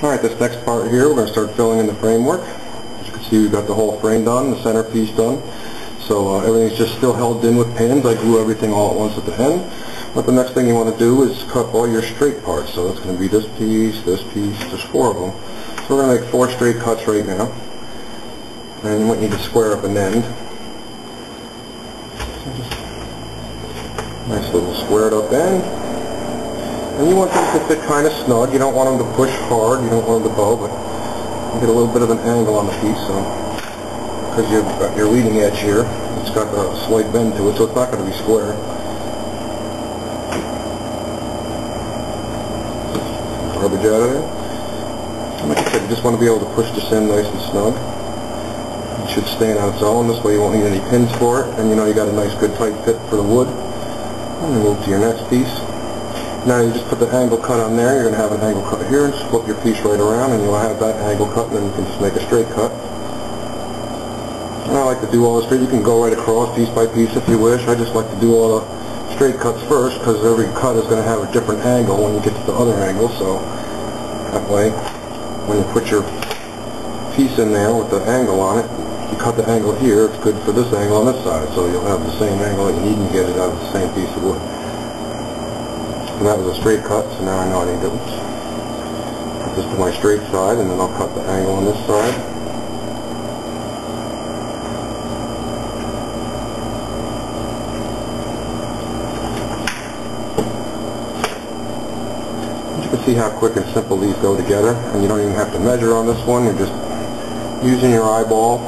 Alright, this next part here, we're going to start filling in the framework. As you can see, we've got the whole frame done, the center piece done. So everything's just still held in with pins. I glue everything all at once at the end. But the next thing you want to do is cut all your straight parts. So it's going to be this piece, there's 4 of them. So we're going to make 4 straight cuts right now. And you might need to square up an end. So just nice little squared up end. And you want them to fit kind of snug. You don't want them to push hard. You don't want them to bow, but you get a little bit of an angle on the piece. So, because you've got your leading edge here, it's got a slight bend to it, so it's not going to be square. Garbage out of there. And like I said, you just want to be able to push this in nice and snug. It should stand on its own. This way you won't need any pins for it, and you know you got a nice, good, tight fit for the wood. And then move to your next piece. Now you just put the angle cut on there. You're going to have an angle cut here, and just flip your piece right around, and you'll have that angle cut, and then you can just make a straight cut. And I like to do all the straight. You can go right across piece by piece if you wish. I just like to do all the straight cuts first, because every cut is going to have a different angle when you get to the other angle. So that way, when you put your piece in there with the angle on it, you cut the angle here, it's good for this angle on this side. So you'll have the same angle that you need and get it out of the same piece of wood. And that was a straight cut, so now I know I need to put this to my straight side, and then I'll cut the angle on this side. You can see how quick and simple these go together, and you don't even have to measure on this one. You're just using your eyeball,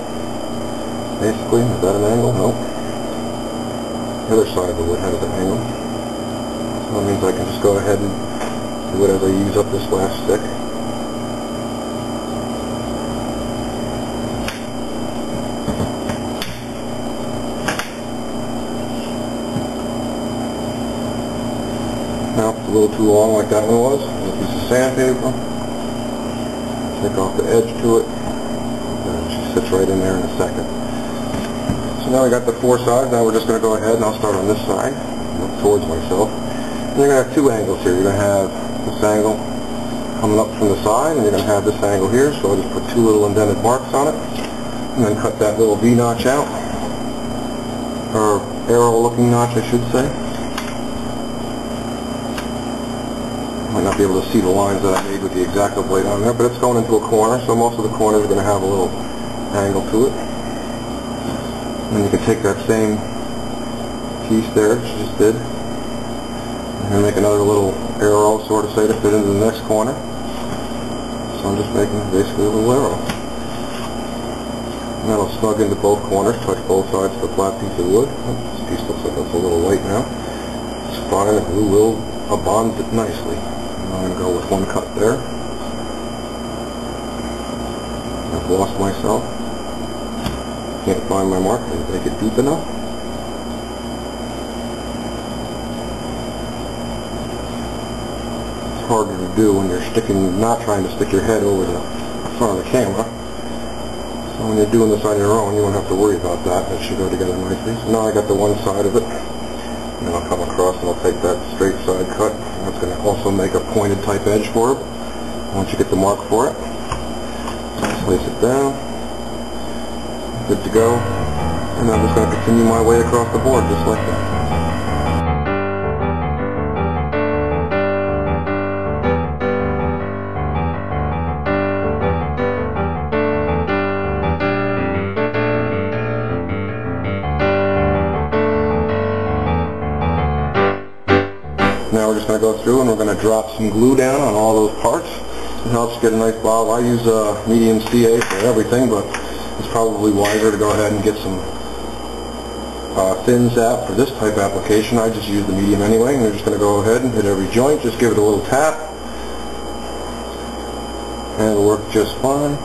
basically. Is that an angle? Nope. The other side of the wood has an angle. So that means I can just go ahead and do it as I use up this last stick. Now, if it's a little too long like that one was, a piece of sandpaper, take off the edge to it, and she sits right in there in a second. So now I got the 4 sides. Now we're just going to go ahead, and I'll start on this side, look towards myself. And you're going to have 2 angles here. You're going to have this angle coming up from the side, and you're going to have this angle here. So I'll just put 2 little indented marks on it, and then cut that little V notch out, or arrow-looking notch, I should say. You might not be able to see the lines that I made with the X-Acto blade on there, but it's going into a corner, so most of the corners are going to have a little angle to it. And you can take that same piece there that you just did, and make another little arrow, sort of say, to fit into the next corner. So I'm just making basically a little arrow. And that'll snug into both corners, touch both sides of the flat piece of wood. This piece looks like it's a little light now. It's fine, the glue will bond it nicely. And I'm going to go with 1 cut there. I've lost myself. Can't find my mark. Didn't make it deep enough. Harder to do when you're not trying to stick your head over the front of the camera. So when you're doing this on your own, you won't have to worry about that. It should go together nicely. So now I got the one side of it, and then I'll come across and I'll take that straight side cut. And that's going to also make a pointed type edge for it once you get the mark for it. So place it down. Good to go. And I'm just going to continue my way across the board just like that. Now we're just going to go through and we're going to drop some glue down on all those parts. It helps get a nice bottle. I use a medium CA for everything, but it's probably wiser to go ahead and get some thin zap for this type application. I just use the medium anyway, and we're just going to go ahead and hit every joint, just give it a little tap, and it'll work just fine.